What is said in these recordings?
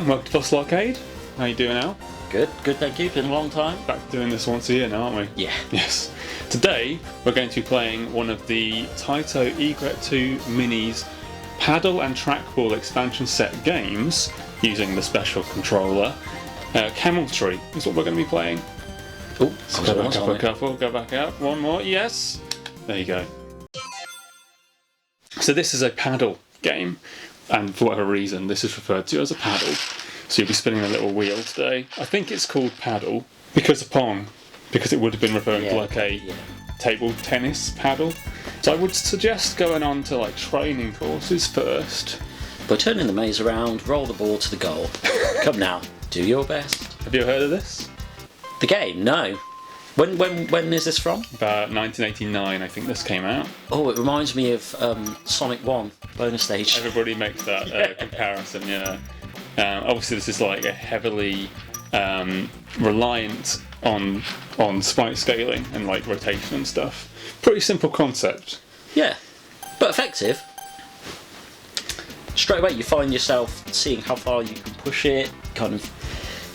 welcome to Fossil Arcade. How you doing, Al? Good, thank you. Been a long time. Back to doing this once a year now, aren't we? Yeah. Yes. Today, we're going to be playing one of the Taito Egret 2 Minis paddle and trackball expansion set games using the special controller. Cameltry is what we're going to be playing. Oh, so go back up a couple, go back up, one more, yes! There you go. So this is a paddle game, and for whatever reason this is referred to as a paddle. So you'll be spinning a little wheel today. I think it's called paddle because of Pong, because it would have been referring to like a table tennis paddle. So I would suggest going on to like training courses first. But turning the maze around, roll the ball to the goal. Come now, do your best. Have you ever heard of this? The game? No. When is this from? About 1989, I think this came out. Oh, it reminds me of Sonic 1 bonus stage. Everybody makes that comparison, yeah. Obviously, this is like a heavily reliant on sprite scaling and like rotation and stuff. Pretty simple concept. Yeah, but effective. Straight away, you find yourself seeing how far you can push it. Kind of,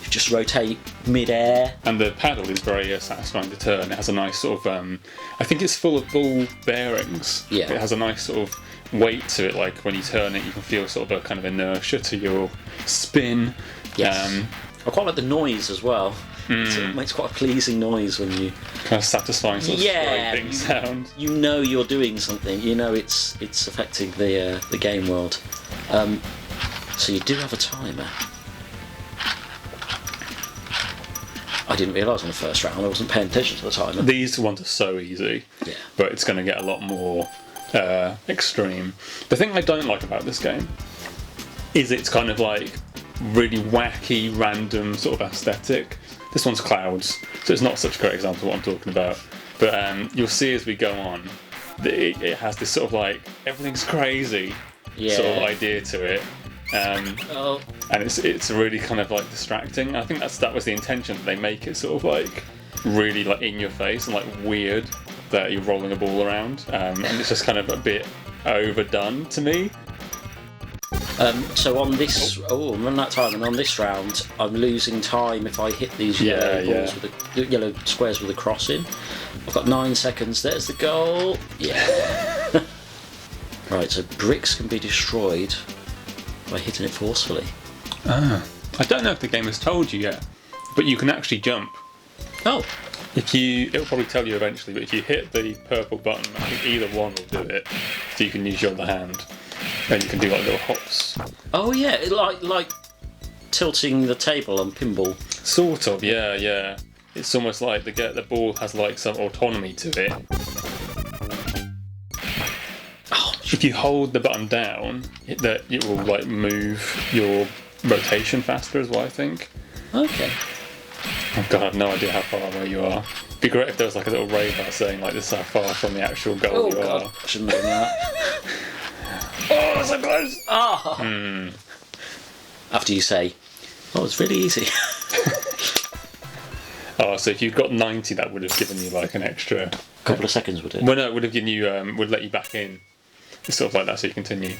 you just rotate mid-air. And the paddle is very satisfying to turn. It has a nice sort of, I think it's full of ball bearings. Yeah. It has a nice sort of weight to it. Like when you turn it, you can feel sort of a kind of inertia to your spin. Yes. I quite like the noise as well. It makes quite a pleasing noise when you... Kind of satisfying sort of scraping sound. You know you're doing something. You know it's affecting the game world. So you do have a timer. I didn't realise on the first round I wasn't paying attention to the timer. These ones are so easy, but it's going to get a lot more extreme. The thing I don't like about this game is it's kind of like really wacky, random sort of aesthetic. This one's clouds, so it's not such a great example of what I'm talking about. But you'll see as we go on, it has this sort of like everything's crazy sort of idea to it. And it's really kind of like distracting. I think that was the intention, that they make it sort of like really like in your face and like weird that you're rolling a ball around, and it's just kind of a bit overdone to me. So on this, run that time, and on this round, I'm losing time if I hit these yellow balls with the yellow squares with a cross in. I've got 9 seconds. There's the goal. Yeah. Right. So bricks can be destroyed by hitting it forcefully. I don't know if the game has told you yet, but you can actually jump. Oh. It'll probably tell you eventually, but if you hit the purple button, I think either one will do it. So you can use your other hand, and you can do like little hops. Oh yeah, like tilting the table on pinball. Sort of, yeah. It's almost like the ball has like some autonomy to it. If you hold the button down, it will like move your rotation faster as well, I think. Okay. Oh god, I have no idea how far away you are. It'd be great if there was like a little radar saying like this is how far from the actual goal you God. are. I shouldn't have done that. Oh, so close! Oh. After you say, oh, it's really easy. Oh, so if you've got 90, that would have given you like an extra couple of seconds, would it? Well, no, it would have given you would let you back in. It's sort of like that, so you continue.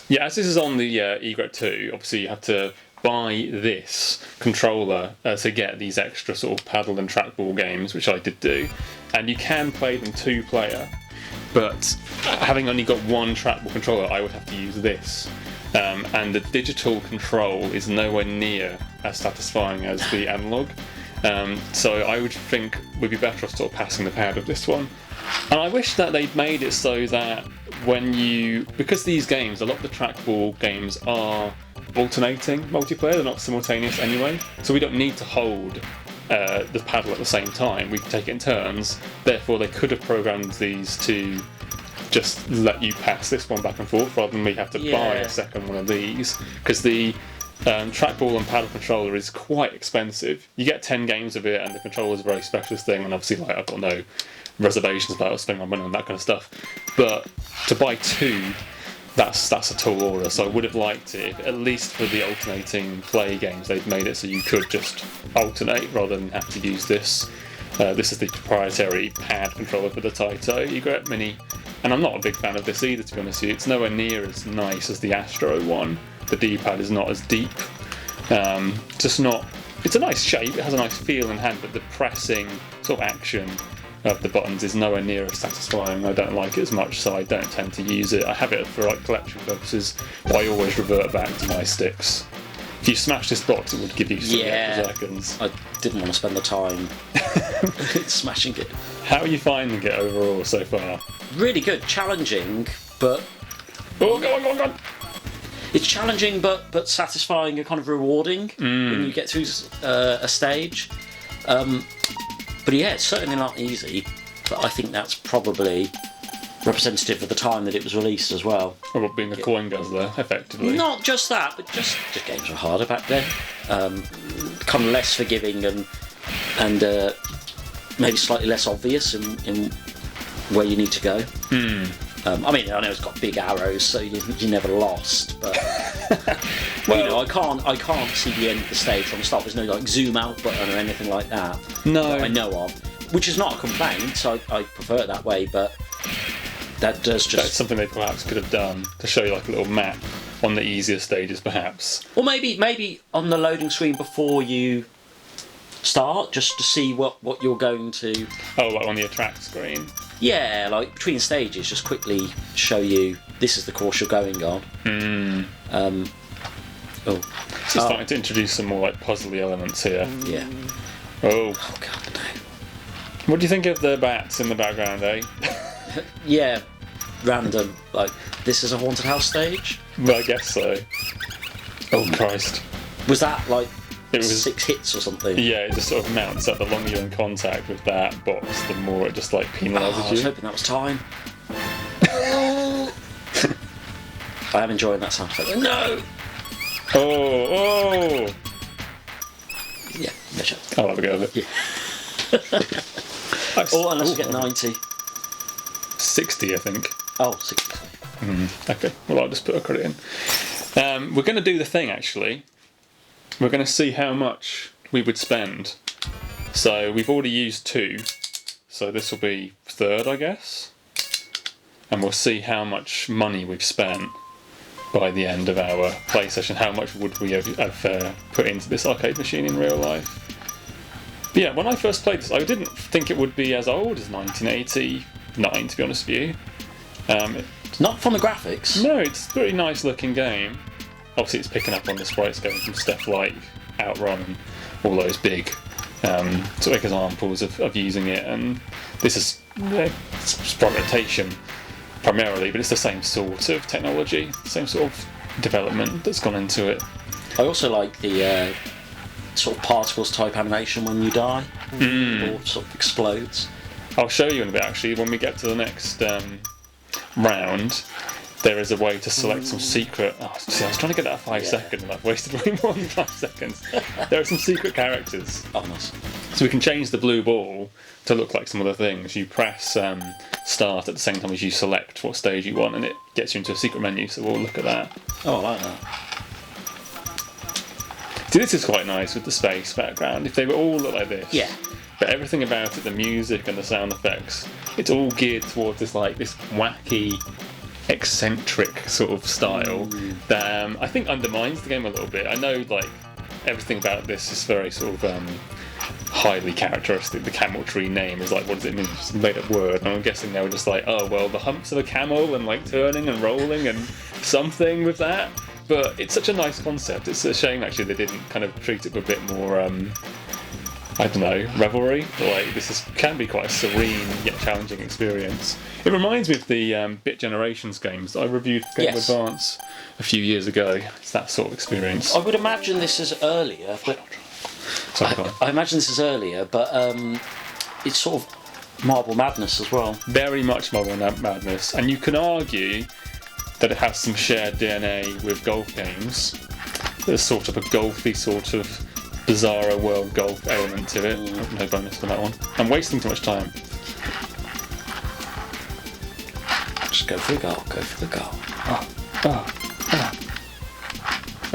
Yeah, as this is on the Egret 2, obviously you have to buy this controller to get these extra sort of paddle and trackball games, which I did do, and you can play them 2-player, but having only got one trackball controller, I would have to use this, and the digital control is nowhere near as satisfying as the analog, so I would think we'd be better off sort of passing the pad of this one. And I wish that they'd made it so that because these games, a lot of the trackball games are alternating multiplayer, they're not simultaneous anyway, so we don't need to hold the paddle at the same time, we can take it in turns, therefore they could have programmed these to just let you pass this one back and forth rather than we have to buy a second one of these, because the trackball and paddle controller is quite expensive. You get 10 games of it and the controller is a very specialist thing, and obviously like I've got no reservations about spending my money on that kind of stuff, but to buy 2, that's a tall order, so I would have liked it if, at least for the alternating play games, they'd made it so you could just alternate rather than have to use this. This is the proprietary pad controller for the Taito Egret Mini, and I'm not a big fan of this either, to be honest with you. It's nowhere near as nice as the Astro one, the D-pad is not as deep. Just not. It's a nice shape. It has a nice feel in hand, but the pressing sort of action of the buttons is nowhere near as satisfying. I don't like it as much, so I don't tend to use it. I have it for like collection purposes, but I always revert back to my sticks. If you smash this box, it would give you 3 seconds. I didn't want to spend the time smashing it. How are you finding it overall so far? Really good, challenging, but Oh, go on. it's challenging but satisfying and kind of rewarding when you get through a stage. But yeah, it's certainly not easy, but I think that's probably representative of the time that it was released as well. Or what being a coin guzzler, effectively. Not just that, but just games were harder back then. Kind of less forgiving and maybe slightly less obvious in where you need to go. I mean, I know it's got big arrows, so you never lost, but well, I can't see the end of the stage from the start. There's no like zoom out button or anything like that. No, that I know of, which is not a complaint. So I prefer it that way, but that does just. That's something they perhaps could have done to show you like a little map on the easier stages, perhaps. Or maybe on the loading screen before you start, just to see what you're going to. Oh, like on the attract screen. Yeah, like between stages, just quickly show you this is the course you're going on. So starting to introduce some more like puzzly elements here. Yeah. Oh God, no. What do you think of the bats in the background, eh? Yeah, random. Like this is a haunted house stage. Well, I guess so. Oh Christ! Was that like It was 6 hits or something? Yeah, it just sort of mounts up. The longer you're in contact with that box, the more it just like penalises I was you. hoping that was time. I am enjoying that sound effect. No! Oh! Yeah, no shot. I'll have a go of it. Yeah. Or unless you get 90. 60, I think. Oh, 60. Okay, well, I'll just put a credit in. We're going to do the thing, actually. We're going to see how much we would spend. So we've already used 2, so this will be 3rd, I guess. And we'll see how much money we've spent by the end of our play session. How much would we have put into this arcade machine in real life? But yeah, when I first played this, I didn't think it would be as old as 1989, to be honest with you. Not from the graphics. No, it's a pretty nice looking game. Obviously it's picking up on the sprites going from stuff like Outrun and all those big sort of examples of using it, and this is sprite rotation primarily, but it's the same sort of technology, same sort of development that's gone into it. I also like the sort of particles type animation when you die. Or sort of explodes. I'll show you in a bit actually when we get to the next round. There is a way to select some secret. Oh, see, I was trying to get that 5 seconds and I've wasted way more than 5 seconds. There are some secret characters. Oh, nice. So we can change the blue ball to look like some other things. You press start at the same time as you select what stage you want, and it gets you into a secret menu. So we'll look at that. Oh, I like that. See, this is quite nice with the space background. If they were all look like this. Yeah. But everything about it, the music and the sound effects, it's all geared towards this wacky, eccentric sort of style that I think undermines the game a little bit. I know like everything about this is very sort of highly characteristic. The Cameltry name is like, what does it mean? It's a made up word. And I'm guessing they were just like, oh well, the humps of a camel and like turning and rolling and something with that. But it's such a nice concept. It's a shame actually they didn't kind of treat it with a bit more I don't know, revelry. Like this can be quite a serene yet challenging experience. It reminds me of the Bit Generations games. I reviewed Game Boy Advance a few years ago. It's that sort of experience. I would imagine this is earlier, but I imagine this is earlier, but it's sort of Marble Madness as well. Very much Marble Madness, and you can argue that it has some shared DNA with golf games. There's sort of a golfy sort of bizarro world golf element to it. No bonus for that one. I'm wasting too much time. Just go for the goal, go for the goal.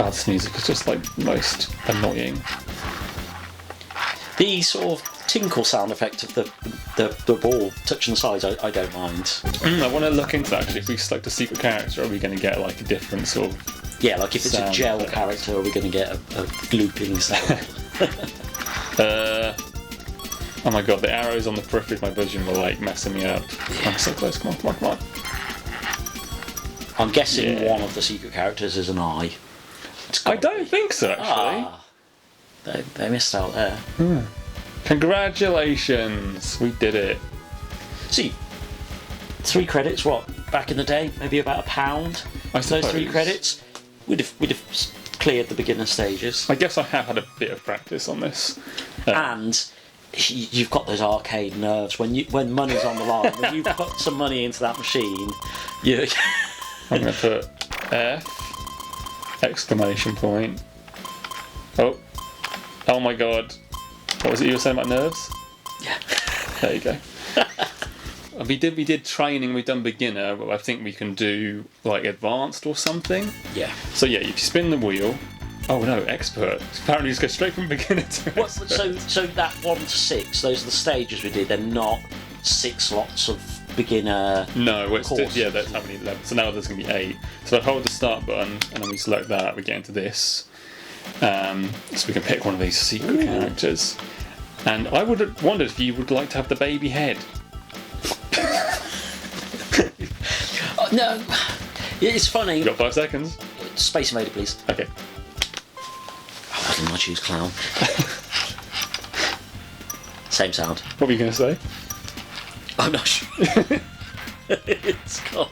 This music is just like most annoying. The sort of tinkle sound effect of the ball touching the sides, I don't mind. I want to look into that actually. If we select a secret character, are we going to get like a different sort of Yeah, like if it's a gel effect. character, are we going to get a looping sound? Oh my god, the arrows on the periphery of my vision were like messing me up. I'm so close, come on, come on, come on. I'm guessing Yeah. one of the secret characters is an eye. I don't think so, actually. Ah, they missed out there. Congratulations, we did it. See, 3 credits, what, back in the day? Maybe about £1 I for those 3 suppose. credits? We'd have cleared the beginner stages. I guess I have had a bit of practice on this. And you've got those arcade nerves. When money's on the line, when you put some money into that machine, you... I'm going to put F, exclamation point. Oh my god. What was it you were saying about nerves? Yeah. There you go. We did training, we've done beginner, but I think we can do like advanced or something. Yeah. So yeah, if you spin the wheel, oh no, expert. Apparently just go straight from beginner to What, expert. so that 1 to 6, those are the stages we did. They're not 6 lots of beginner. No, it's courses. yeah, that's how many levels. So now there's going to be 8. So I hold the start button and then we select that, we get into this. So we can pick one of these secret characters. And I would have wondered if you would like to have the baby head. No, it's funny. You got 5 seconds. Space Invader, please. Okay. Oh, I didn't want to choose clown. Same sound. What were you going to say? I'm not sure. It's gone.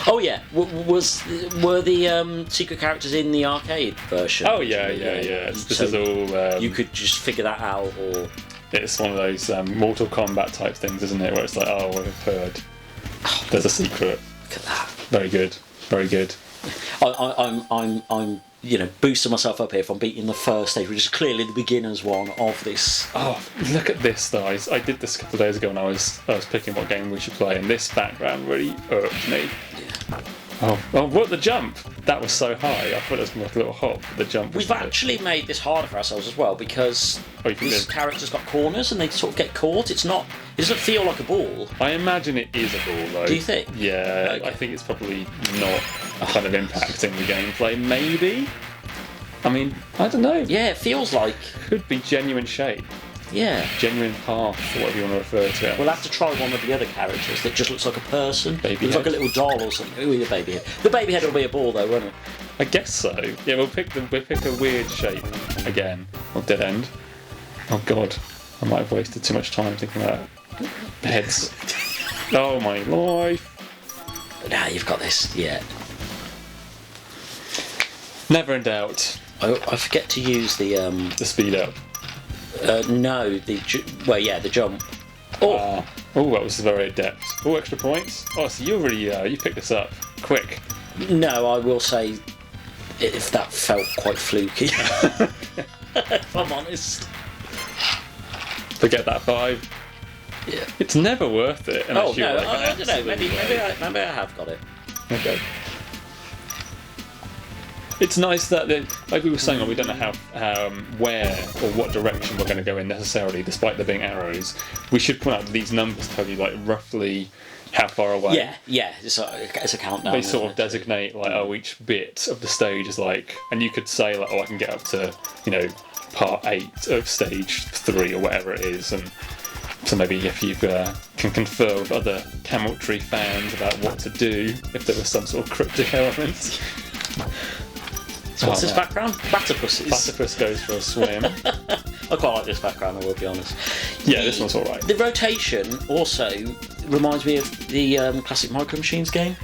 Oh yeah, were the secret characters in the arcade version? Oh yeah. This So is all. you could just figure that out, or It's one of those Mortal Kombat type things, isn't it? Where it's like, oh, we've heard. There's a secret. look at that. Very good. Very good. I'm boosting myself up here from beating the first stage, which is clearly the beginner's one of this. Oh, look at this though. I did this a couple of days ago when I was picking what game we should play, and this background really irked me. Yeah. Oh, what the jump? That was so high. I thought it was like a little hop. But the jump was We've actually made this harder for ourselves as well because Oh, you can this do- character's got corners and they sort of get caught. It doesn't feel like a ball. I imagine it is a ball though. Do you think? Yeah, Okay. I think it's probably not kind of impacting the gameplay. Maybe. I mean, I don't know. Yeah, it feels like. Could be genuine shape, Yeah. genuine path, or whatever you want to refer to it. We'll have to try one of the other characters that just looks like a person. Baby looks like a head. little doll or something. Ooh, the baby head. The baby head will be a ball though, won't it? I guess so. Yeah, we'll pick a weird shape again, or dead end. Oh god, I might have wasted too much time thinking about heads. Oh my life. But now you've got this. Yeah. Never in doubt. I forget to use the The speed up. no, the jump. Oh, Oh, that was very adept. Oh, extra points. Oh, so you really you picked this up quick. no, I will say if that felt quite fluky. If I'm honest. Forget that 5. Yeah. It's never worth it. Oh Unless you're no, like an I don't know. absolute Maybe I have got it. Okay. It's nice that, like we were saying, we don't know how where or what direction we're going to go in necessarily, despite there being arrows. We should point out that these numbers tell you like roughly how far away. Yeah. It's a countdown. They sort of isn't it? designate like each bit of the stage is like, and you could say like, I can get up to part 8 of stage 3 or whatever it is, and so maybe if you can confer with other Cameltry fans about what to do if there was some sort of cryptic element. So what's this background? Platypuses. Platypus goes for a swim. I quite like this background, I will be honest. Yeah, this one's alright. The rotation also reminds me of the classic Micro Machines game.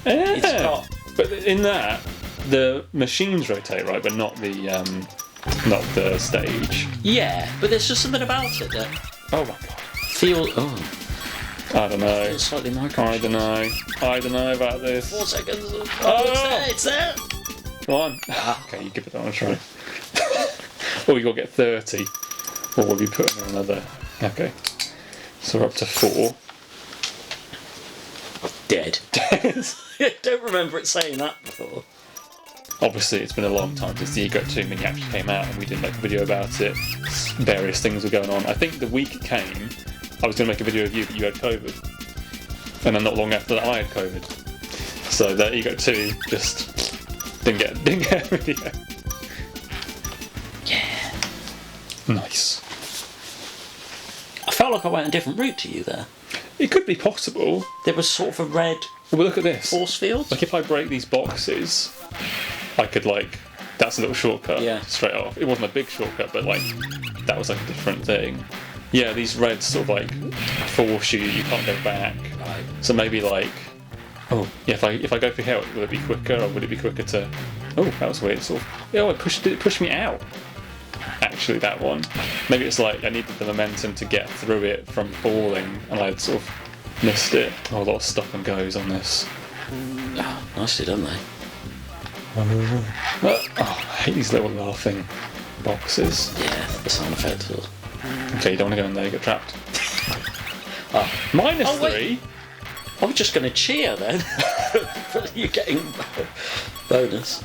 Yeah. It's got- But in that, the machines rotate, right? But not the stage. Yeah, but there's just something about it that Oh my god. feels I don't know. feels slightly Micro I don't know. I don't know about this. 4 seconds. Oh! It's there. Come on. Okay, you give it that one a try. Or you got to get 30. Or will you put in another? Okay. So we're up to 4. Dead. I don't remember it saying that before. Obviously, it's been a long time since the Egret 2 mini actually came out, and we didn't make a video about it. Various things were going on. I think the week it came, I was going to make a video of you, but you had COVID. And then not long after that, I had COVID. So the Egret 2 just Didn't get a video. Yeah. Nice. I felt like I went a different route to you there. It could be possible. There was sort of a red Well, look at this. force field. Like if I break these boxes, I could like. That's a little shortcut. Yeah. Straight off. It wasn't a big shortcut, but like that was like a different thing. Yeah, these reds sort of like force you. You can't go back. Right. So maybe like. Oh, yeah. If I go for here, will it be quicker, or would it be quicker to? Oh, that was weird. Sort of. Oh, did it push me out? Actually, that one. Maybe it's like I needed the momentum to get through it from falling, and I'd sort of missed it. Oh, a lot of stop and goes on this. Oh, nicely done, though. Oh, I hate these little laughing boxes. Yeah, the sound effect. Okay, you don't want to go in there, you get trapped. Oh. Minus Oh, wait. 3. I was just going to cheer then. For you getting bonus.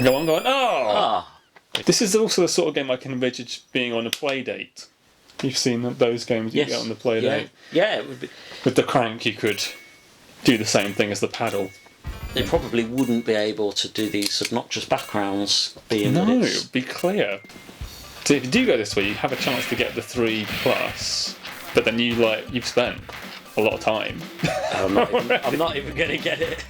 Go on. Oh! Ah. This is also the sort of game I can envisage being on a play date. You've seen those games you Yes. get on the play date. Yeah, it would be. With the crank, you could do the same thing as the paddle. They probably wouldn't be able to do these obnoxious backgrounds being that No, it's... be clear. So if you do go this way, you have a chance to get the 3+, but then you've spent a lot of time. I'm not even going to get it.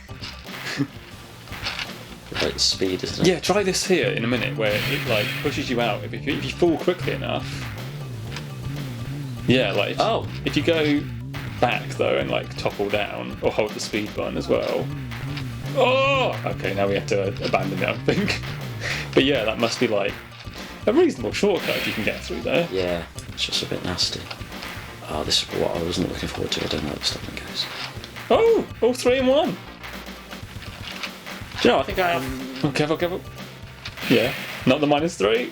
Right, speed, isn't it? Yeah, try this here in a minute, where it like pushes you out. If you fall quickly enough, yeah, like if you go back though and like topple down or hold the speed button as well. Oh, okay, now we have to abandon it, I think. But yeah, that must be like a reasonable shortcut if you can get through there. Yeah, it's just a bit nasty. Oh, this is what I wasn't looking forward to. I don't know what the stopping goes. Oh, all 3 in 1. Do you know, I think I have... Oh, careful. Yeah, not the -3.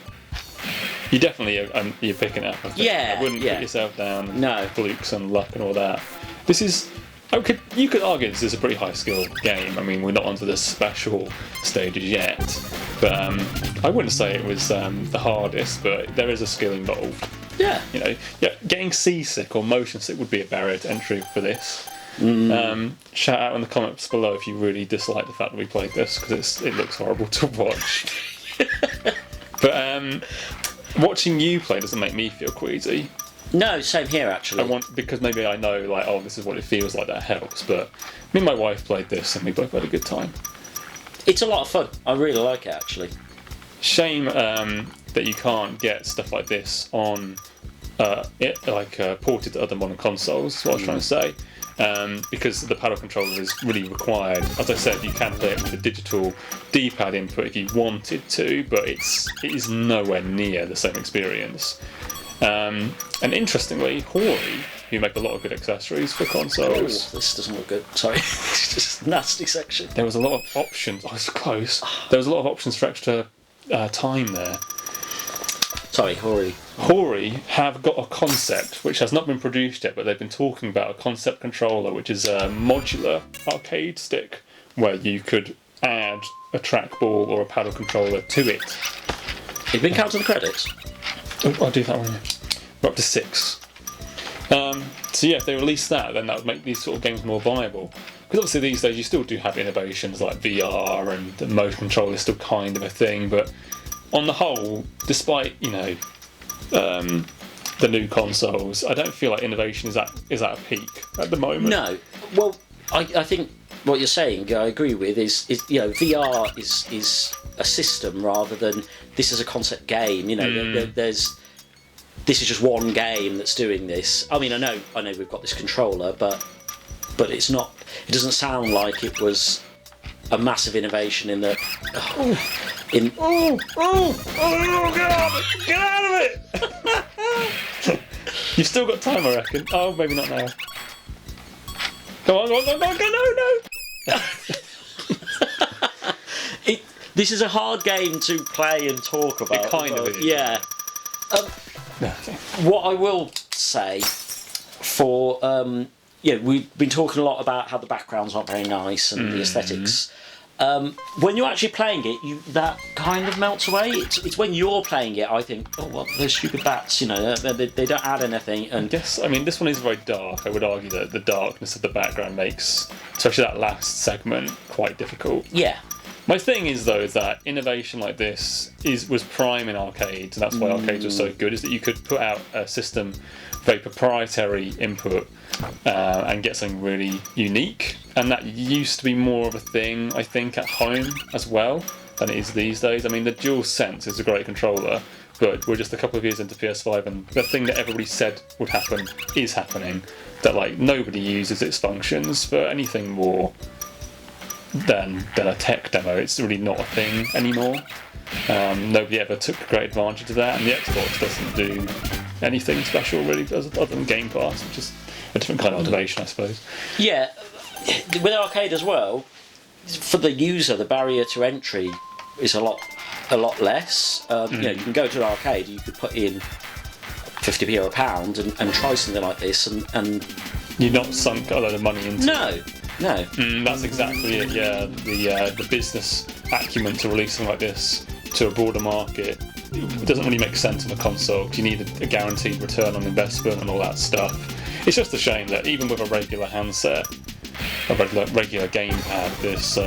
You definitely you're picking it up. I think. Yeah, I wouldn't yeah. put yourself down. And No. flukes and luck and all that. This is. You could argue this is a pretty high skill game. I mean, we're not onto the special stages yet, but I wouldn't say it was the hardest. But there is a skill involved. Yeah. You know, yeah, getting seasick or motion sick would be a barrier to entry for this. Shout out in the comments below if you really dislike the fact that we played this, because it looks horrible to watch. But watching you play doesn't make me feel queasy. No, same here actually. Because maybe I know like, oh, this is what it feels like, that helps. But me and my wife played this and we both had a good time. It's a lot of fun. I really like it actually. Shame that you can't get stuff like this on ported to other modern consoles. Is what I was trying to say. Because the paddle controller is really required. As I said, you can play it with the digital D-pad input if you wanted to, but it is nowhere near the same experience. And interestingly, Hori, who make a lot of good accessories for consoles. Oh, this doesn't look good. Sorry, it's just a nasty section. There was a lot of options. Oh, it's close. There was a lot of options for extra time there. Sorry, Hori. Hori have got a concept which has not been produced yet, but they've been talking about a concept controller, which is a modular arcade stick where you could add a trackball or a paddle controller to it. You've been counting the credits? Oh, I'll do that one. We're up to 6. So yeah, if they release that, then that would make these sort of games more viable. Because obviously these days you still do have innovations like VR and the motion control is still kind of a thing, but on the whole, despite the new consoles, I don't feel like innovation is at a peak at the moment. No. Well, I think what you're saying, I agree with, is VR is a system rather than this is a concept game. You know, this is just one game that's doing this. I mean, I know we've got this controller, but it's not. It doesn't sound like it was a massive innovation in the. Get out of it! You've still got time, I reckon. Oh, maybe not now. Go on, no! This is a hard game to play and talk about. It kind of is. Yeah. What I will say we've been talking a lot about how the backgrounds aren't very nice and the aesthetics. When you're actually playing it, that kind of melts away. It's when you're playing it, I think, oh, well, those stupid bats, they don't add anything. And This one is very dark. I would argue that the darkness of the background makes, especially that last segment, quite difficult. yeah, My thing is, though, is that innovation like this was prime in arcades, and that's why arcades were so good, is that you could put out a system, very proprietary input, and get something really unique. And that used to be more of a thing, I think, at home as well, than it is these days. I mean, the DualSense is a great controller, but we're just a couple of years into PS5, and the thing that everybody said would happen is happening. That, like, nobody uses its functions for anything more than a tech demo. It's really not a thing anymore. Nobody ever took great advantage of that, and the Xbox doesn't do anything special really other than Game Pass, which is a different kind of motivation, I suppose. yeah. With arcade as well, for the user, the barrier to entry is a lot less. You can go to an arcade, you could put in 50p or £1 and try something like this, and You're not sunk a load of money into it. No. That's exactly it, yeah. The business acumen to release something like this to a broader market, it doesn't really make sense on a console, because you need a guaranteed return on investment and all that stuff. It's just a shame that even with a regular handset, a regular gamepad, this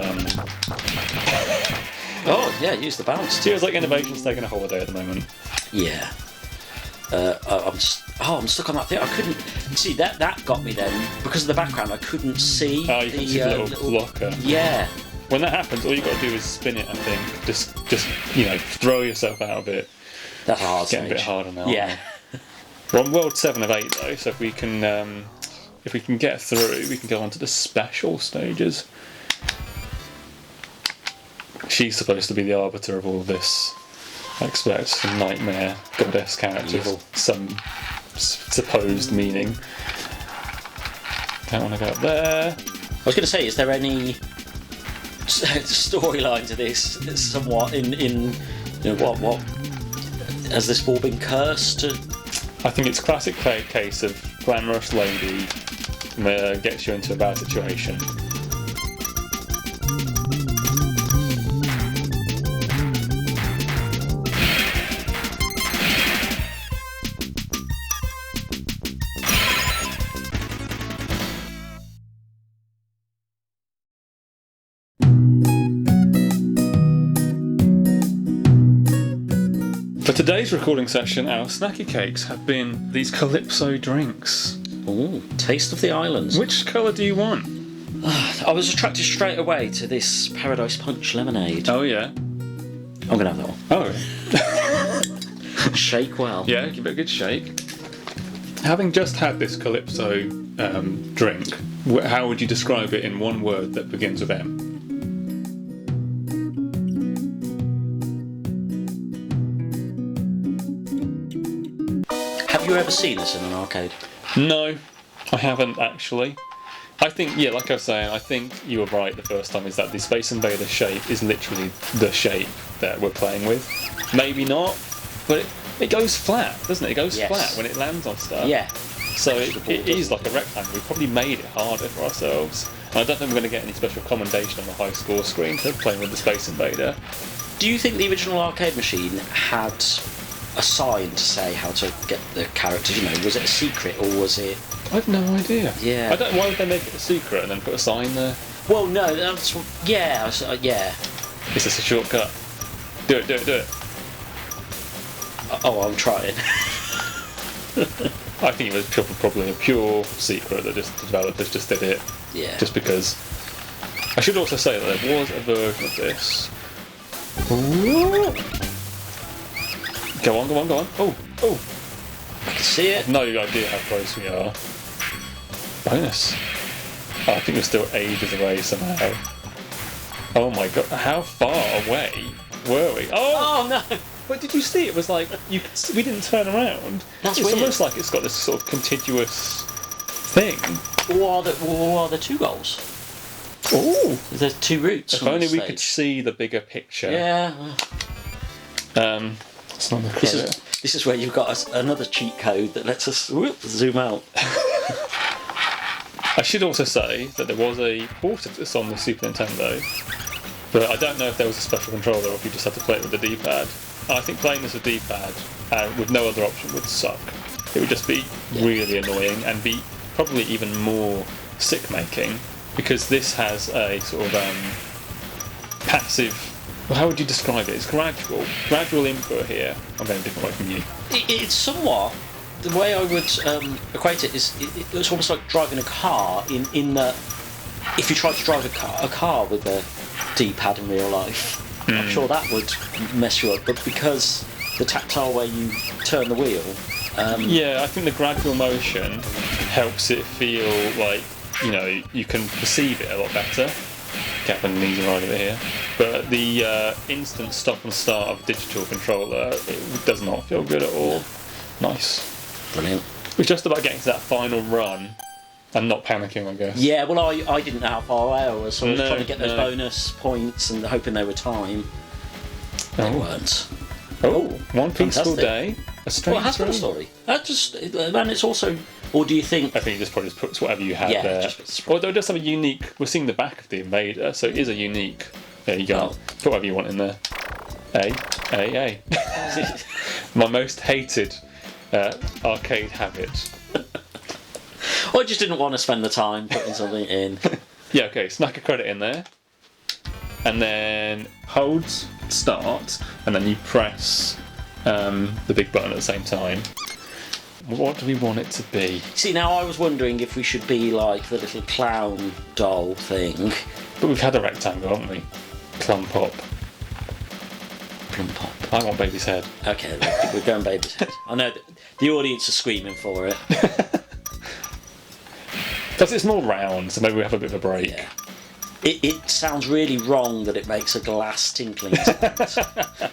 Oh yeah, use the bounce. feels like innovation's taking a holiday at the moment. Yeah. I'm stuck on that thing. I couldn't see that. That got me then because of the background. I couldn't see Oh, you can see the little blocker. Yeah. When that happens, all you got to do is spin it. I think just throw yourself out of it. That's a hard It's getting a bit stage. harder now. Yeah. We're on World 7 of 8 though, so if we can get through, we can go on to the special stages. She's supposed to be the arbiter of all this. I expect some nightmare goddess characters, Evil. some supposed meaning. Don't want to go up there. I was going to say, is there any storyline to this? Somewhat in what has this ball been cursed? I think it's a classic case of glamorous lady gets you into a bad situation. For today's recording session, our snacky cakes have been these Calypso drinks. Ooh, taste of the islands. Which colour do you want? I was attracted straight away to this Paradise Punch lemonade. Oh yeah. I'm gonna have that one. Oh. Shake well. Yeah, give it a good shake. Having just had this Calypso drink, how would you describe it in one word that begins with M? Have you ever seen this in an arcade? No, I haven't actually. I think, yeah, like I was saying, I think you were right the first time, is that the Space Invader shape is literally the shape that we're playing with. Maybe not, but it goes flat, doesn't it? It goes Yes. flat when it lands on stuff. Yeah. So it is like a rectangle. We probably made it harder for ourselves. And I don't think we're going to get any special commendation on the high score screen for playing with the Space Invader. Do you think the original arcade machine had a sign to say how to get the characters? Was it a secret or was it? I have no idea. Yeah. Why would they make it a secret and then put a sign there? Well, no, that's yeah. Is this a shortcut? Do it. Oh, I'm trying. I think it was probably a pure secret that just the developers just did it. Yeah. Just because. I should also say that there was a version of this. Ooh. Go on. Oh. I can see it. No idea how close we are. Bonus. Oh, I think we're still ages away somehow. Oh my god, how far away were we? Oh! Oh no! But did you see? It was like we didn't turn around. That's it's weird. almost like it's got this sort of contiguous thing. Or are there two goals? Ooh! There's two routes. If on only the we stage. could see the bigger picture. Yeah. It's not the credit. This is where you've got another cheat code that lets us zoom out. I should also say that there was a port of this on the Super Nintendo. But I don't know if there was a special controller or if you just had to play it with the D-pad. I think playing this with D-pad with no other option would suck. It would just be really annoying and be probably even more sick-making, because this has a sort of passive. Well, how would you describe it? It's gradual input here. I'm going a different way from you. It's somewhat. The way I would equate it is it's almost like driving a car in that if you tried to drive a car with a D-pad in real life, I'm sure that would mess you up. But because the tactile way you turn the wheel, yeah, I think the gradual motion helps it feel like you can perceive it a lot better. Get an easy ride of it here, but the instant stop and start of a digital controller, it does not feel good at all. Nice, brilliant. It was just about getting to that final run and not panicking, I guess. Yeah, well, I didn't know how far away I was, so I was trying to get those bonus points and hoping they were time. They weren't. Oh, one peaceful day. A strange Well, it has got a story. And it's also. Or do you think? I think it just probably just puts whatever you have there. Or they'll just have a unique. We're seeing the back of the Invader, so it is a unique. There you go. Put whatever you want in there. A. My most hated arcade habit. I just didn't want to spend the time putting something in. Yeah, okay, smack a credit in there. And then hold start, and then you press the big button at the same time. What do we want it to be? See, now I was wondering if we should be like the little clown doll thing. But we've had a rectangle, haven't we? Plum pop. Plum pop. I want baby's head. Okay, we're going baby's head. I know the audience are screaming for it. Because it's more round, so maybe we have a bit of a break. Yeah. It sounds really wrong that it makes a glass tinkling sound.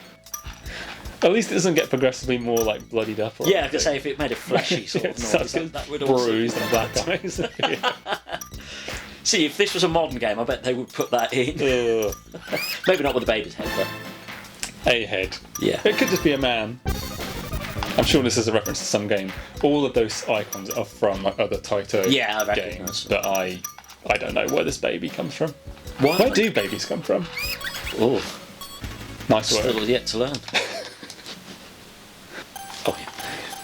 At least it doesn't get progressively more like bloodied up. Or yeah, I could say if it made a fleshy sort of noise, that would also bruised and black eyes. See, if this was a modern game, I bet they would put that in. Maybe not with a baby's head, but a head. Yeah, it could just be a man. I'm sure this is a reference to some game. All of those icons are from like other Taito games, but I don't know where this baby comes from. What? Where do babies come from? Oh, nice work. Still yet to learn. Oh yeah.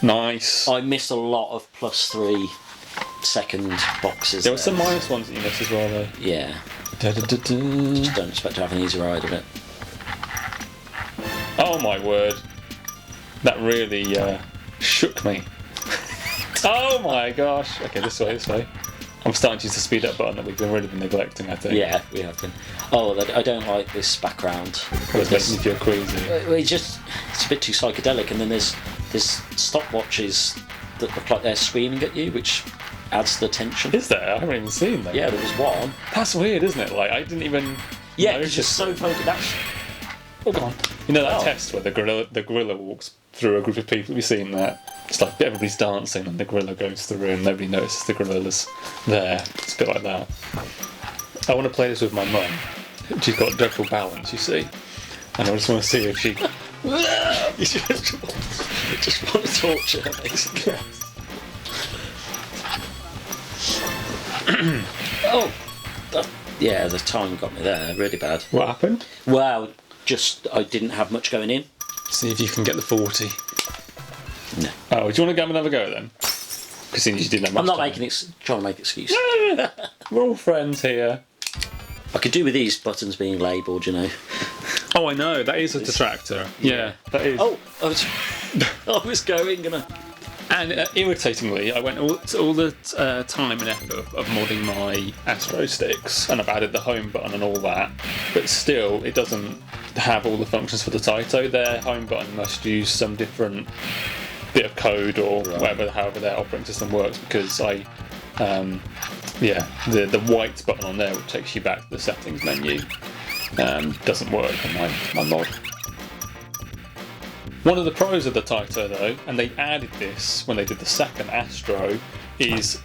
Nice. I missed a lot of +3 second boxes. There were some minus ones that you missed as well, though. Yeah. Da-da-da-da. Just don't expect to have an easy ride of it. Oh my word. That really shook me. Oh my gosh. Okay, this way. I'm starting to use the speed up button that we've been really neglecting, I think. Yeah, we have been. Oh, I don't like this background. It's making me feel queasy. It's a bit too psychedelic, and then there's stopwatches that look like they're screaming at you, which adds to the tension. Is there? I haven't even seen them. Yeah, there was one. That's weird, isn't it? Like, I didn't even. Yeah, it's just so focused. Oh, go on. You know that test where the gorilla walks through a group of people? Have you seen that? It's like everybody's dancing and the gorilla goes through and nobody notices the gorilla's there. It's a bit like that. I want to play this with my mum. She's got dreadful balance, you see. And I just want to see if she... You just want to torture her, basically. Yeah, the time got me there, really bad. What happened? Well, I didn't have much going in. See if you can get the 40. No. Oh, do you want to have another go then? Because you didn't have much I'm not time. trying to make excuses. We're all friends here. I could do with these buttons being labelled, you know. Oh, I know. That is a detractor. Yeah, that is. Oh, I was going and And irritatingly, I went all the time and effort of modding my Astro sticks, and I've added the home button and all that, but still, it doesn't have all the functions for the Taito. Their home button must use some different bit of code or however their operating system works, because the white button on there, which takes you back to the settings menu, doesn't work on my mod. One of the pros of the Taito, though, and they added this when they did the second Astro, is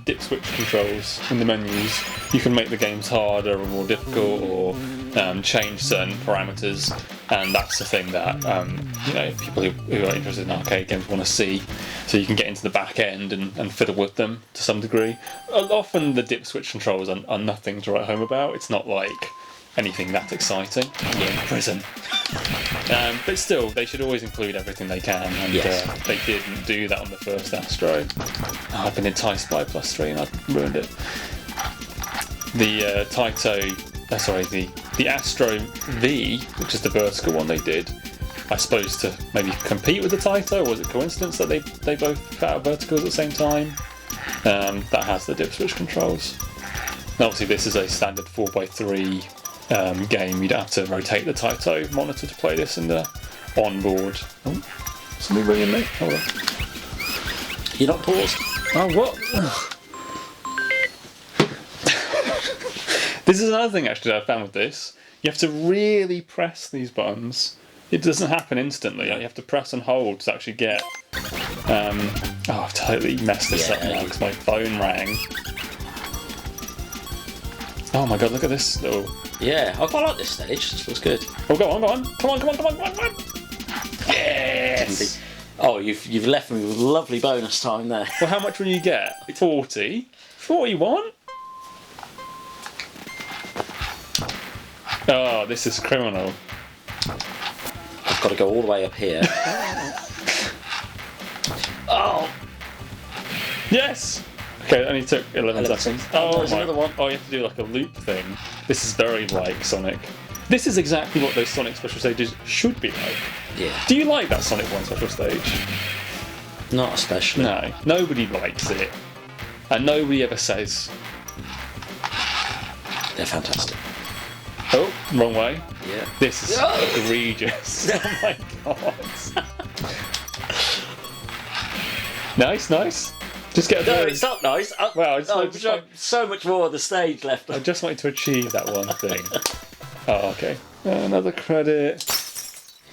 dip switch controls in the menus. You can make the games harder or more difficult, or change certain parameters, and that's the thing that people who are interested in arcade games want to see. So you can get into the back end and fiddle with them to some degree. Often the dip switch controls are nothing to write home about. It's not like anything that exciting. Yeah. Prison. But still, they should always include everything they can, and they didn't do that on the first Astro. Oh, I've been enticed by +3 and I've ruined it. The Taito, the Astro V, which is the vertical one they did, I suppose to maybe compete with the Taito, or was it coincidence that they both put out verticals at the same time? That has the dip switch controls. And obviously this is a standard 4x3 game. You don't have to rotate the Taito monitor to play this in the onboard. Oh, somebody ringing me? Hold on. You're not paused? Oh, what? This is another thing actually that I found with this. You have to really press these buttons. It doesn't happen instantly. You have to press and hold to actually get... I've totally messed this up now because my phone rang. Oh my god, look at this little... Yeah, I quite like this stage. This looks good. Oh, go on. Come on. Yes! Oh, you've left me with lovely bonus time there. Well, how much will you get? 40? 41? Oh, this is criminal. I've got to go all the way up here. Oh! Yes! Okay, it only took 11 seconds. Oh, there's another one. Oh, you have to do like a loop thing. This is very like Sonic. This is exactly what those Sonic special stages should be like. Yeah. Do you like that Sonic 1 special stage? Not especially. No, nobody likes it. And nobody ever says. They're fantastic. Oh, wrong way. Yeah. This is egregious. Oh my god. Nice. Just get a No, bird. it's not nice. Well, it's so much more of the stage left. I just wanted to achieve that one thing. Oh, okay. Another credit.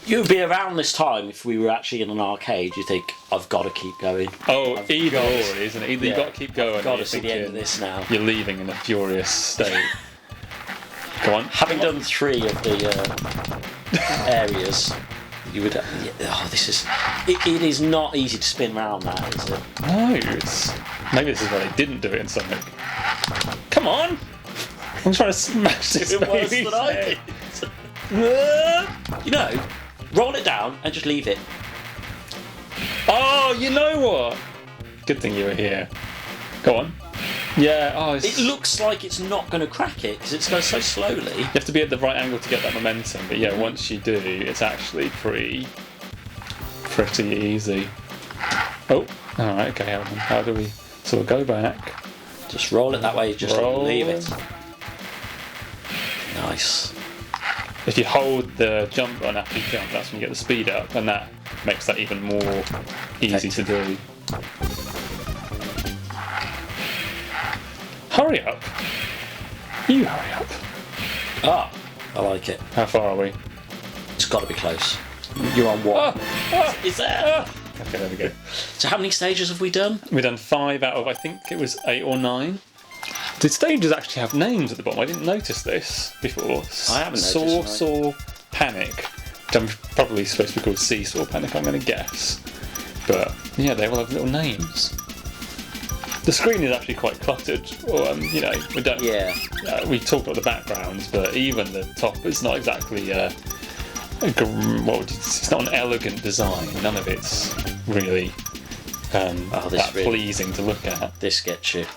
You'd be around this time if we were actually in an arcade. You think I've got to keep going. Oh, either or, isn't it? Either you've got to keep going. I've got or to see the end of this now. You're leaving in a furious state. Go on. Having done 3 of the areas, you would. This is. It is not easy to spin around that, is it? No, maybe this is why they didn't do it in Sonic. Come on! I'm trying to smash this Worse baby's than I head. did. You know, roll it down and just leave it. Oh, you know what? Good thing you were here. Go on. Yeah. Oh, It looks like it's not going to crack it because it's going so slowly. You have to be at the right angle to get that momentum, but yeah, once you do, it's actually pretty easy. Oh, alright, okay, how do we... So we'll go back. Just roll it that way, just Roll. leave it. Nice. If you hold the jump button after you jump, that's when you get the speed up, and that makes that even more easy to do. Hurry up! You hurry up. Ah, I like it. How far are we? It's got to be close. You're on what? Is there? Okay, there we go. So how many stages have we done? We've done 5 out of, I think it was 8 or 9. The stages actually have names at the bottom. I didn't notice this before. I haven't noticed. Saw, Panic. Which I'm probably supposed to be called Seesaw Panic, I'm going to guess. But yeah, they all have little names. The screen is actually quite cluttered. Or, we don't. Yeah. We talked about the backgrounds, but even the top is not exactly. It's not an elegant design. None of it's really pleasing to look at. This gets you.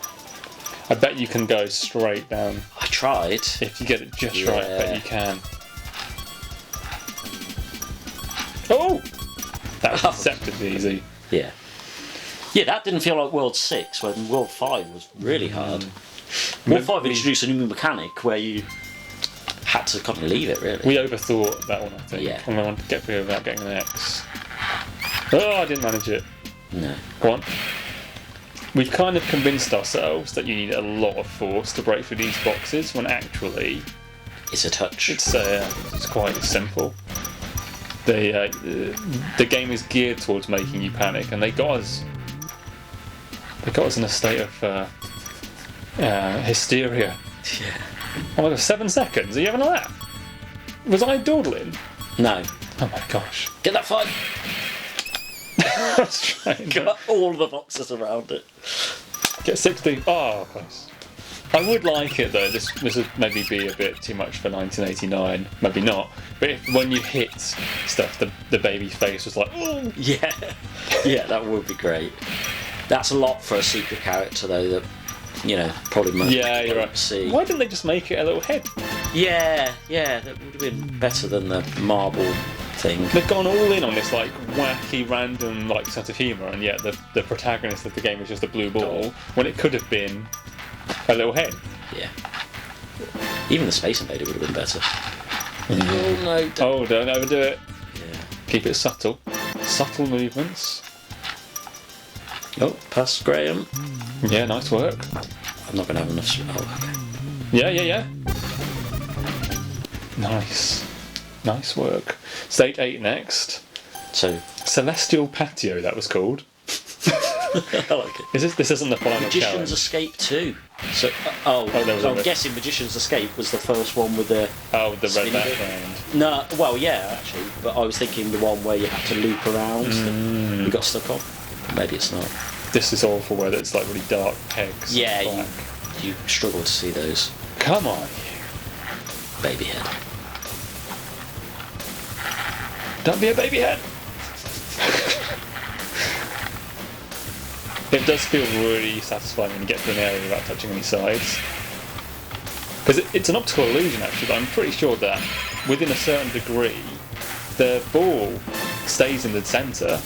I bet you can go straight down. I tried. If you get it just right, I bet you can. Oh! That was deceptively easy. Yeah. Yeah, that didn't feel like World 6 when World 5 was really hard. World 5 introduced a new mechanic where you had to kind of leave it, really. We overthought that one, I think. Yeah. And we wanted to get through without getting an X. Oh, I didn't manage it. No. Go on. We've kind of convinced ourselves that you need a lot of force to break through these boxes, when actually It's a touch. it's quite simple. The game is geared towards making you panic, and they got us in a state of hysteria. Yeah. Oh my god, 7 seconds? Are you having a laugh? Was I dawdling? No. Oh my gosh. Get that 5. I was trying to Got all the boxes around it. get 60. Oh, close. I would like it though. This would maybe be a bit too much for 1989. Maybe not. But when you hit stuff, the baby face was like, oh. Yeah, that would be great. That's a lot for a secret character though. That probably most you're people right. see. Why didn't they just make it a little head? Yeah, that would have been better than the marble thing. They've gone all in on this like wacky, random like sense of humour, and yet the protagonist of the game is just a blue ball when it could have been a little head. Yeah. Even the Space Invader would have been better. Oh no! Don't overdo it. Yeah. Keep it subtle. Subtle movements. Oh, pass Graham. Yeah, nice work. I'm not going to have enough. Oh, okay. Yeah. Nice work. Stage 8 next. So Celestial Patio, that was called. I like it. This isn't the final Magician's challenge. Escape 2. So, there was I'm guessing Magician's Escape was the first one with the. Oh, the red spinning bit. background. No, well, yeah, actually, but I was thinking the one where you had to loop around that you got stuck on. Maybe it's not. This is awful, where it's like really dark pegs. Yeah, black. you struggle to see those. Come on, Baby head. don't be a baby head. It does feel really satisfying when you get to an area without touching any sides. Because it's an optical illusion actually, but I'm pretty sure that within a certain degree, the ball stays in the centre.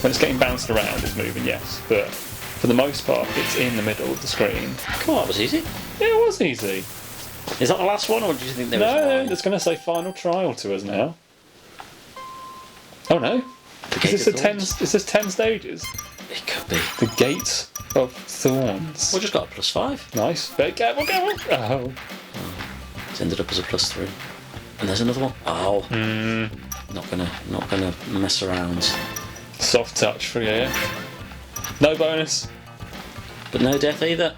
When it's getting bounced around, it's moving, yes, but for the most part, it's in the middle of the screen. Come on, that was easy. Yeah, it was easy. Is that the last one, or do you think there was No, more? it's going to say final trial to us now. Oh no. Gate Is of this 10 stages? It could be. The Gate of Thorns. We just got a +5. Nice. Very careful. Oh. It's ended up as a +3. And there's another one. Oh. Not gonna mess around. Soft touch for you. No bonus. But no death either.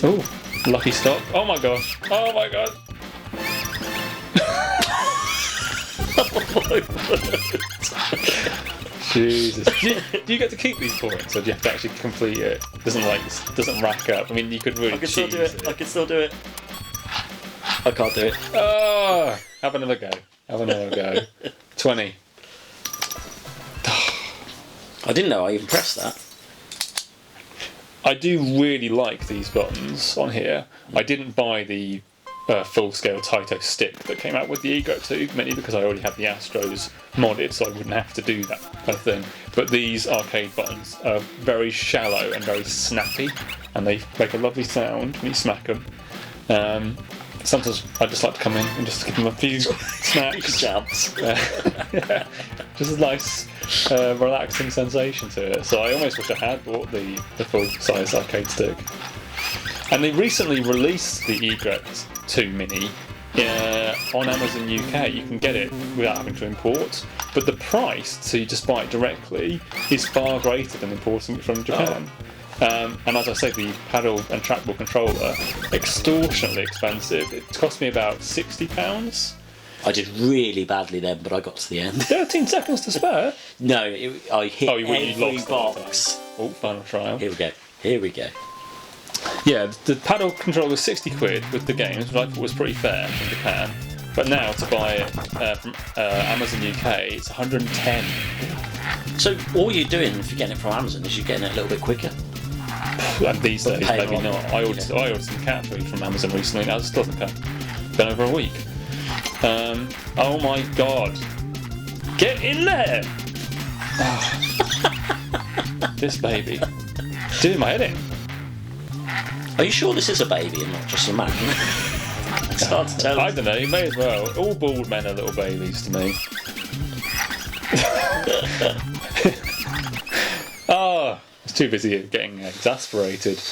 Ooh. Lucky stop. Oh my gosh. Oh my god. Jesus. Do you get to keep these points, or do you have to actually complete it? Doesn't rack up. I mean, you could really. I can still do it. I can still do it. I can't do it. Oh, have another go. 20. I didn't know I even pressed that. I do really like these buttons on here. I didn't buy the full-scale Taito stick that came out with the Egret 2, mainly because I already had the Astros modded, so I wouldn't have to do that kind of thing. But these arcade buttons are very shallow and very snappy, and they make a lovely sound when you smack them. Sometimes I just like to come in and just give them a few smacks. Jabs. Yeah, just a nice, relaxing sensation to it. So I almost wish I had bought the full-size arcade stick. And they recently released the Egret 2 Mini on Amazon UK. You can get it without having to import, but the price to just buy it directly is far greater than importing it from Japan. And as I say, the paddle and trackball controller, extortionately expensive. It cost me about £60. I did really badly then, but I got to the end. 13 seconds to spare. No, I hit you every lost box. Oh, final trial. Here we go. Yeah, the paddle controller was 60 quid with the games, which I thought was pretty fair in Japan. But now to buy it from Amazon UK, it's 110. So all you're doing if you're getting it from Amazon is you're getting it a little bit quicker. And these days, maybe not. I ordered some cat food from Amazon recently, and that still hasn't come. Been over a week. Oh my god. Get in there! This baby. Doing my head in. Are you sure this is a baby and not just a man? It's hard to tell. I don't know, you may as well. All bald men are little babies to me. Oh, I was too busy getting exasperated.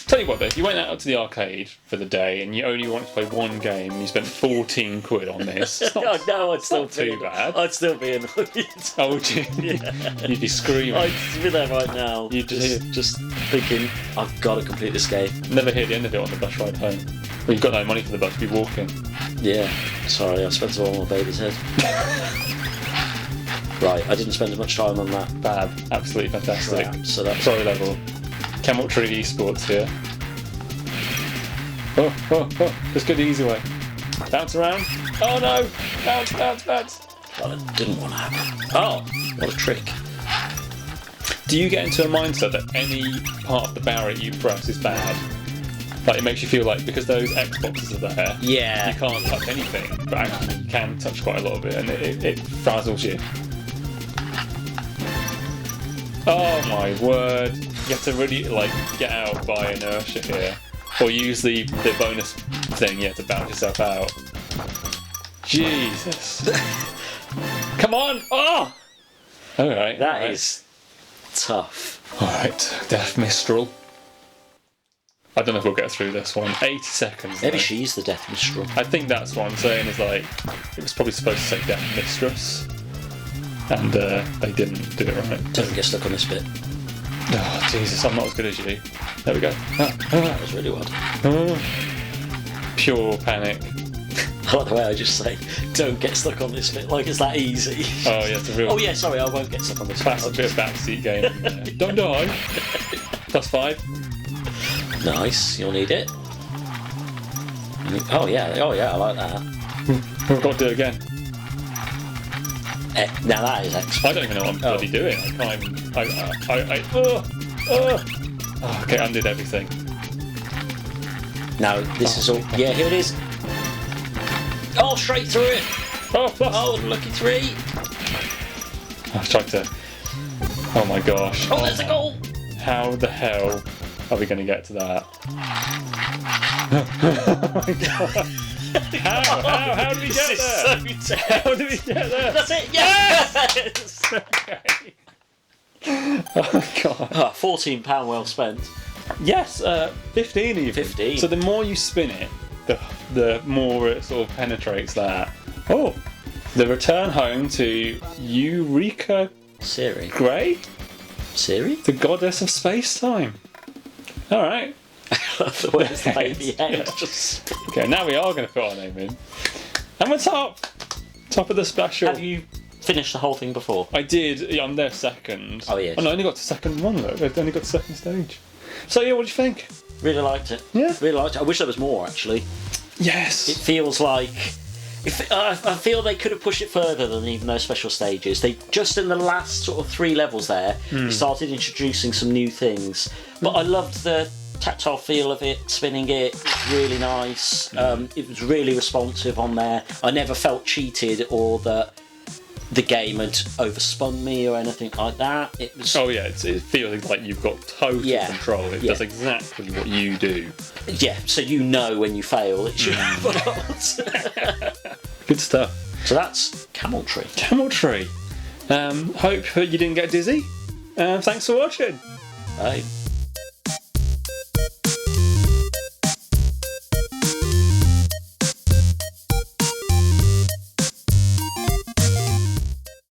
Tell you what though, if you went out to the arcade for the day and you only wanted to play one game and you spent 14 quid on this, it's not, I'd still not too bad. I'd still be annoyed. Oh, would you? Yeah. You'd be screaming. I'd be there right now. You'd just thinking, I've got to complete this game. Never hear the end of it on the bus ride home. Well, you've got no money for the bus, you'd be walking. Yeah, sorry, I spent it all on my baby's head. Right, I didn't spend as much time on that. Bad, absolutely fantastic. Crap, so that's Sorry level. Cameltry esports here. Oh, let's go the easy way. Bounce around. Oh no! Bounce. Well, it didn't want to happen. Oh, what a trick. Do you get into a mindset that any part of the barrier you press is bad? Like, it makes you feel like, because those Xboxes are there, Yeah. you can't touch anything, but actually you can touch quite a lot of it, and it frazzles you. Oh my word. You have to really, like, get out by inertia here. Or use the bonus thing, to bounce yourself out. Jesus. Come on! Oh! Alright. That is tough. Alright, Death Mistral. I don't know if we'll get through this one. 80 seconds. Maybe though. she's the Death Mistral. I think that's what I'm saying, is like, it was probably supposed to say Death Mistress. And they didn't do it right. Don't get stuck on this bit. Oh, Jesus, I'm not as good as you. There we go. That was really well done. Pure panic. I like the way I just say, don't get stuck on this bit, like it's that easy. Oh, yeah, it's a real Oh yeah, sorry, I won't get stuck on this classic bit of backseat game. Don't die. +5. Nice, you'll need it. Oh yeah, I like that. We've got to do it again. Now that is excellent. I don't even know what I'm bloody doing. I can't even... Oh, okay, undid everything. Now this is all. Yeah, here it is. Oh, straight through it. Oh, plus. Oh, lucky 3. I've tried to... Oh my gosh. Oh, there's a goal. How the hell are we going to get to that? Oh my god. How did we get there? So How did we get there? That's it. Yes. Okay. Oh my god. Oh, £14 well spent. Yes, 15 even. 15. So the more you spin it, the more it sort of penetrates that. Oh, the return home to Eureka Siri. Grey, Siri? the goddess of space-time. All right. The words the baby head. Just... Okay, now we are going to put our name in. And we're top of the special. Have you finished the whole thing before? I did. Yeah, I'm there second. Oh, yes. Oh, no, I only got to second one, though. I only got to second stage. So, yeah, what do you think? Really liked it. Yeah? Really liked it. I wish there was more, actually. Yes. It feels like... I feel they could have pushed it further than even those special stages. They just in the last sort of 3 levels there, started introducing some new things. But I loved the tactile feel of it, spinning it. It was really nice. It was really responsive on there. I never felt cheated or that the game had overspun me or anything like that. It was. Oh yeah, it feels like you've got total control. It does exactly what you do. Yeah, so you know when you fail, it's your fault. Good stuff. So that's Cameltry. Cameltry. Hope you didn't get dizzy. Thanks for watching. Bye.